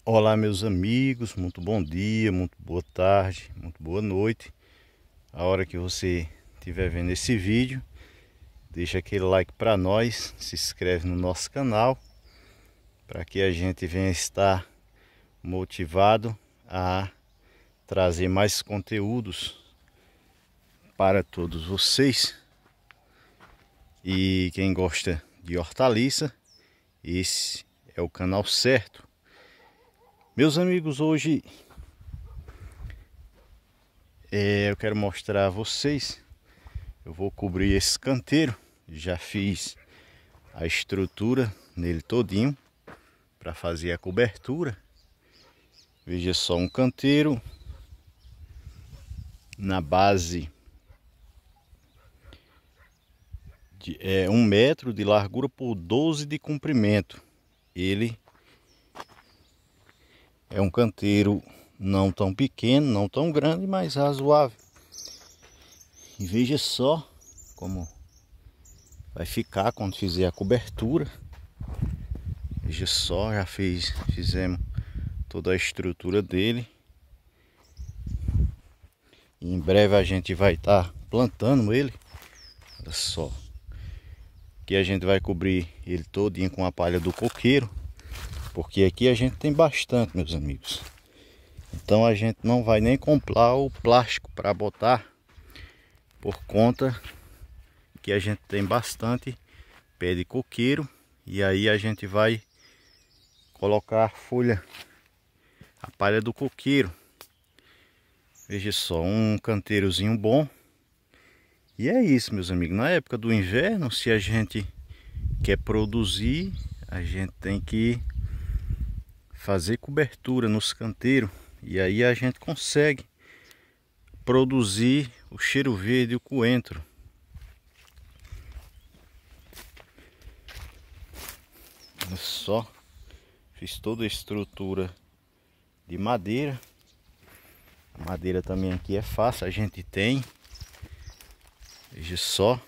Olá, meus amigos, muito bom dia, muito boa tarde, muito boa noite. A hora que você estiver vendo esse vídeo, deixa aquele like para nós, se inscreve no nosso canal, para que a gente venha estar motivado a trazer mais conteúdos para todos vocês. E quem gosta de hortaliça, esse é o canal certo. Meus amigos, hoje eu quero mostrar a vocês. Eu vou cobrir esse canteiro. Já fiz a estrutura nele todinho para fazer a cobertura. Veja só, um canteiro na base de 1 metro de largura por 12 de comprimento. Ele é um canteiro não tão pequeno, não tão grande, mas razoável. E veja só como vai ficar quando fizer a cobertura. Veja só, já fizemos toda a estrutura dele. E em breve a gente vai estar plantando ele. Olha só. Aqui a gente vai cobrir ele todinho com a palha do coqueiro. Porque aqui a gente tem bastante, meus amigos. Então a gente não vai nem comprar o plástico para botar, por conta que a gente tem bastante pé de coqueiro. E aí a gente vai colocar a palha do coqueiro. Veja só, um canteirozinho bom. E é isso, meus amigos. Na época do inverno, se a gente quer produzir, a gente tem que fazer cobertura nos canteiros. E aí a gente consegue produzir o cheiro verde e o coentro. Olha só, fiz toda a estrutura de madeira. A madeira também aqui é fácil, a gente tem. Veja só.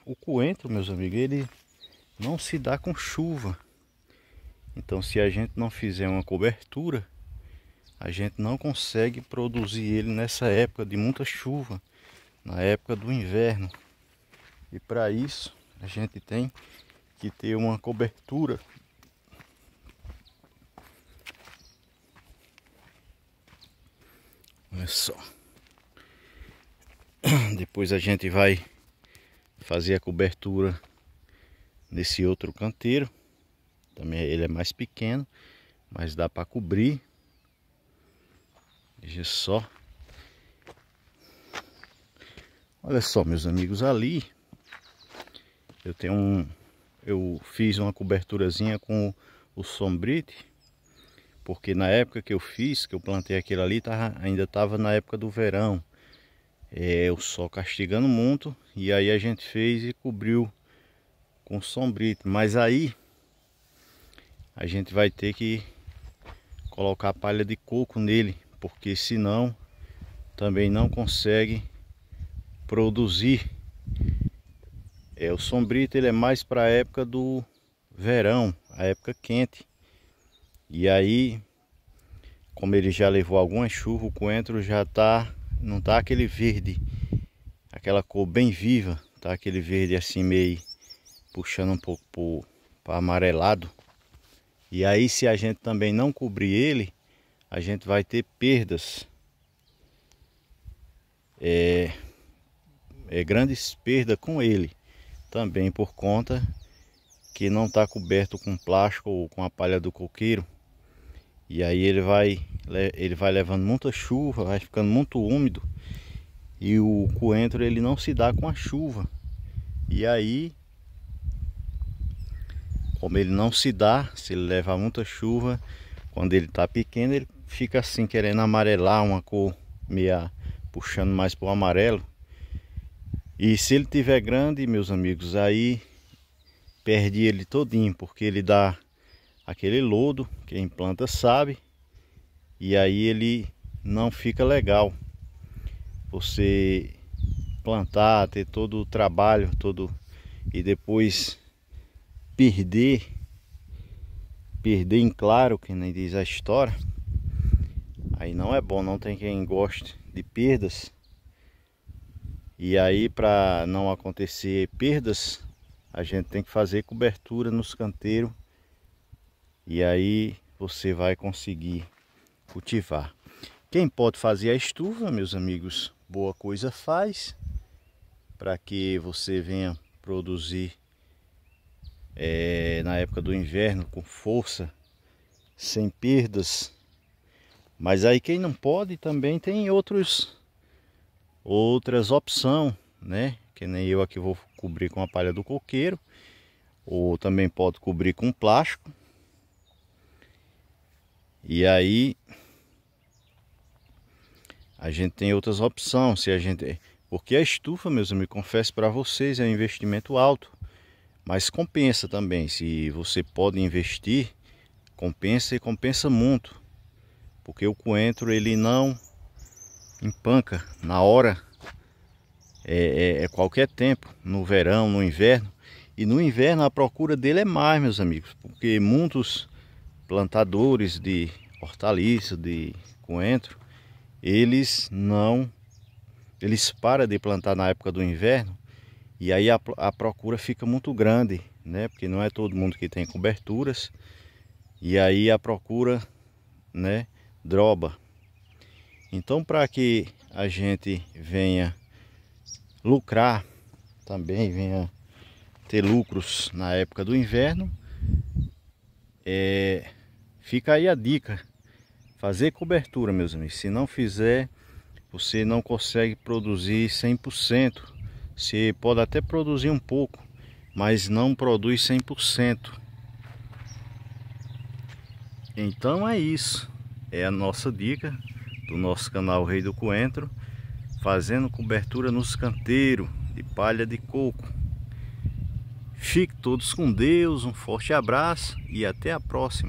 O coentro, meus amigos, ele não se dá com chuva. Então, se a gente não fizer uma cobertura, a gente não consegue produzir ele nessa época de muita chuva, na época do inverno. E para isso, a gente tem que ter uma cobertura. Olha só. Depois a gente vai fazer a cobertura nesse outro canteiro. Também ele é mais pequeno, mas dá para cobrir. Veja só. Olha só, meus amigos, ali eu fiz uma coberturazinha com o sombrite, porque na época que eu plantei aquele ali, ainda estava na época do verão. O sol castigando muito, e aí a gente fez e cobriu com sombrite. Mas aí a gente vai ter que colocar palha de coco nele, porque senão também não consegue produzir. O sombrito ele é mais para a época do verão, a época quente. E aí, como ele já levou alguma chuva, o coentro já não tá aquele verde, aquela cor bem viva, tá aquele verde assim meio puxando um pouco para amarelado. E aí, se a gente também não cobrir ele, a gente vai ter perdas. Grandes perdas com ele. Também por conta que não está coberto com plástico ou com a palha do coqueiro. E aí ele vai levando muita chuva, vai ficando muito úmido. E o coentro ele não se dá com a chuva. E aí, como ele não se dá, se ele levar muita chuva, quando ele está pequeno, ele fica assim querendo amarelar, uma cor meio puxando mais para o amarelo. E se ele tiver grande, meus amigos, aí perde ele todinho, porque ele dá aquele lodo, quem planta sabe, e aí ele não fica legal. Você plantar, ter todo o trabalho, e depois perder em claro, que nem diz a história, aí não é bom, não tem quem goste de perdas. E aí, para não acontecer perdas, a gente tem que fazer cobertura nos canteiros, e aí você vai conseguir cultivar. Quem pode fazer a estufa, meus amigos, boa coisa faz, para que você venha produzir na época do inverno com força, sem perdas. Mas aí quem não pode também tem outras opções, né? Que nem eu aqui vou cobrir com a palha do coqueiro, ou também pode cobrir com plástico. E aí a gente tem outras opções, porque a estufa, meus amigos, confesso para vocês, é um investimento alto, mas compensa também. Se você pode investir, compensa, e compensa muito, porque o coentro ele não empanca na hora, qualquer tempo, no verão, no inverno. E no inverno a procura dele é mais, meus amigos, porque muitos plantadores de hortaliça, de coentro, eles param de plantar na época do inverno, e aí a procura fica muito grande, né? Porque não é todo mundo que tem coberturas, e aí a procura, né, droba. Então, para que a gente venha lucrar também, venha ter lucros na época do inverno, fica aí a dica: fazer cobertura, meus amigos. Se não fizer, você não consegue produzir 100%. Você pode até produzir um pouco, mas não produz 100%. Então é isso. É a nossa dica do nosso canal Rei do Coentro, fazendo cobertura nos canteiros de palha de coco. Fiquem todos com Deus, um forte abraço e até a próxima.